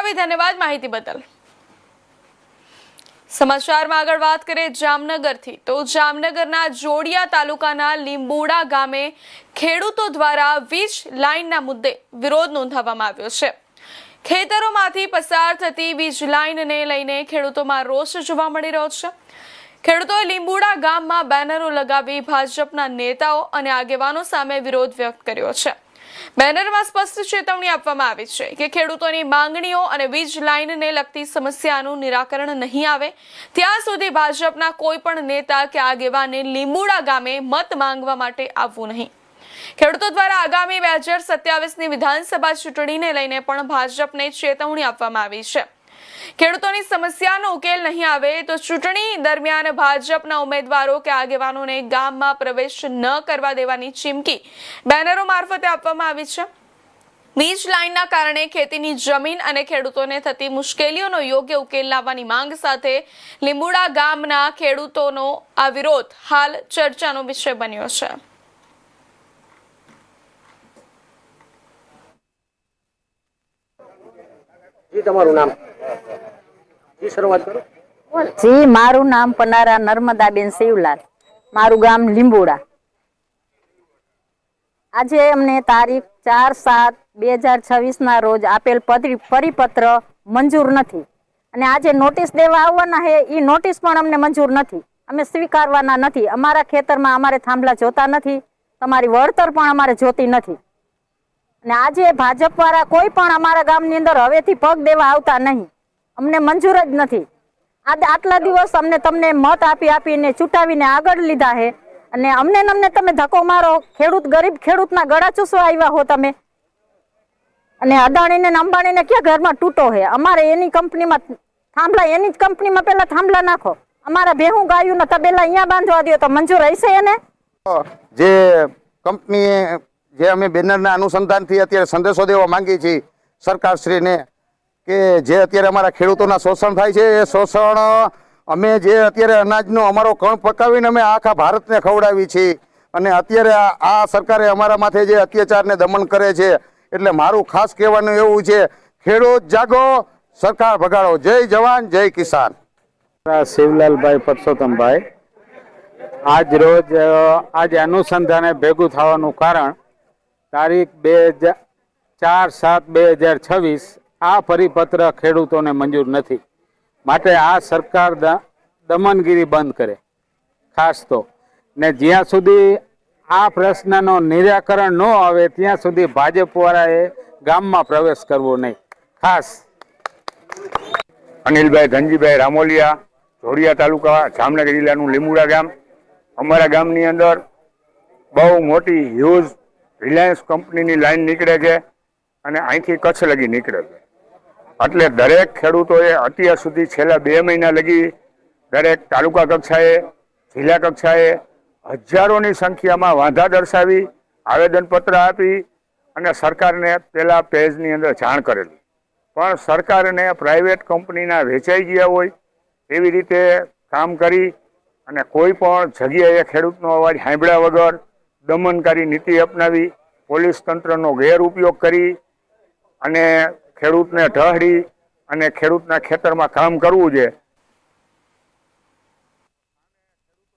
રવિ, ધન્યવાદ માહિતી બદલ। સમાચારમાં આગળ વાત કરીએ જામનગરથી, તો જામનગરના જોડિયા તાલુકાના લીંબોડા ગામે ખેડૂતો દ્વારા વીજ લાઇનના મુદ્દે વિરોધ નોંધાવવામાં આવ્યો છે। ખેતરોમાંથી પસાર થતી વીજ લાઇનને લઈને ખેડૂતોમાં રોષ જોવા મળી રહ્યો છે। ખેડૂતોએ લીંબોડા ગામમાં બેનરો લગાવી ભાજપના નેતાઓ અને આગેવાનો સામે વિરોધ વ્યક્ત કર્યો છે। બેનરમાં સ્પષ્ટ ચેતવણી આપવામાં આવી છે કે ખેડૂતોની માંગણીઓ અને વીજ લાઇનને લગતી સમસ્યાનું નિરાકરણ નહીં આવે ત્યાં સુધી ભાજપના કોઈ પણ નેતા કે આગેવાને લીંબોડા ગામે મત માંગવા માટે આવવું નહીં। ખેડૂતો દ્વારા આગામી 2027ની વિધાનસભા ચૂંટણીને લઈને પણ ભાજપને ચેતવણી આપવામાં આવી છે। ખેડૂતોની સમસ્યાનો ઉકેલ નહીં આવે તો ચૂંટણી દરમિયાન ભાજપના ઉમેદવારો કે આગેવાનોને ગામમાં પ્રવેશ ન કરવા દેવાની ચીમકી બેનરો મારફતે આપવામાં આવી છે। વીજ લાઇનના કારણે ખેતીની જમીન અને ખેડૂતોને થતી મુશ્કેલીઓનો યોગ્ય ઉકેલ લાવવાની માંગ સાથે લીંબોડા ગામના ખેડૂતોનો આ વિરોધ હાલ ચર્ચાનો વિષય બન્યો છે। તમારું નામ? જી શરૂઆત કરો। જી, મારું નામ પનારા નર્મદાબેન શિવલાલ, મારું ગામ લીંબોડા। આજે અમને તારીખ 4/7/2026 ના રોજ આપેલ પરિપત્ર મંજૂર નથી અને આજે નોટિસ દેવા આવવાના છે એ નોટિસ પણ અમને મંજૂર નથી। અમે સ્વીકારવાના નથી। અમારા ખેતરમાં અમારે થાંભલા જોતા નથી, તમારી વળતર પણ અમારે જોતી નથી અને આજે ભાજપ વાળા કોઈ પણ અમારા ગામની અંદર હવેથી પગ દેવા આવતા નહીં। અમને મંજૂર જ નથી। આટલા દિવસ અમને તમને મત આપીને ચૂંટાવીને આગળ લીધા છે અને અમને તમે ધક્કો મારો। ગરીબ ખેડૂતના ગળા ચૂસવા આવ્યા હો તમે અને અદાણીને અંબાણીને ક્યાં ઘરમાં તૂટો છે? અમારે એની કંપનીમાં થાંભલા, એની જ કંપનીમાં પેલા થાંભલા નાખો। અમારા ભેહું ગાયું તબેલા અહીંયા બાંધવા દો તો મંજૂર હશે એને? જે કંપની જે અમે બેનરના અનુસંધાનથી અત્યારે સંદેશો દેવા માંગીએ છીએ સરકારશ્રીને કે જે અત્યારે અમારા ખેડૂતોના શોષણ થાય છે એ શોષણ અમે જે અત્યારે અનાજનો અમારો કણ પકાવીને અમે આખા ભારતને ખવડાવી છીએ અને અત્યારે આ સરકારે અમારા માથે જે અત્યાચારને દમન કરે છે એટલે મારું ખાસ કહેવાનું એવું છે, ખેડૂત જાગો, સરકાર ભગાડો। જય જવાન, જય કિસાન। શિવલાલભાઈ પરસોત્તમભાઈ, આજ રોજ આજે અનુસંધાને ભેગું થવાનું કારણ તારીખ 4/7/2026 આ પરિપત્ર ખેડૂતોને મંજૂર નથી, માટે આ સરકાર દમનગીરી બંધ કરે ખાસ તો, ને જ્યાં સુધી આ પ્રશ્નનો નિરાકરણ ન આવે ત્યાં સુધી ભાજપ વાળાએ ગામમાં પ્રવેશ કરવો નહીં। ખાસ અનિલભાઈ ધનજીભાઈ રામોલિયા, જોડિયા તાલુકા, જામનગર જિલ્લાનું લીંબોડા ગામ। અમારા ગામની અંદર બહુ મોટી હ્યુજ રિલાયન્સ કંપનીની લાઈન નીકળે છે અને અહીંથી કચ્છ લગી નીકળે છે, એટલે દરેક ખેડૂતોએ અત્યાર સુધી છેલ્લા 2 મહિના લગી દરેક તાલુકા કક્ષાએ, જિલ્લા કક્ષાએ હજારોની સંખ્યામાં વાંધા દર્શાવી, આવેદનપત્ર આપી અને સરકારને પેલા પેજની અંદર જાણ કરેલી, પણ સરકારને પ્રાઇવેટ કંપનીના વેચાઈ ગયા હોય એવી રીતે કામ કરી અને કોઈ પણ જગ્યાએ ખેડૂતનો અવાજ સાંભળ્યા વગર દમનકારી નીતિ અપનાવી, પોલીસ તંત્રનો ગેરઉપયોગ કરી અને ખેડૂતને ઢહડી અને ખેડૂતના ખેતરમાં કામ કરવું છે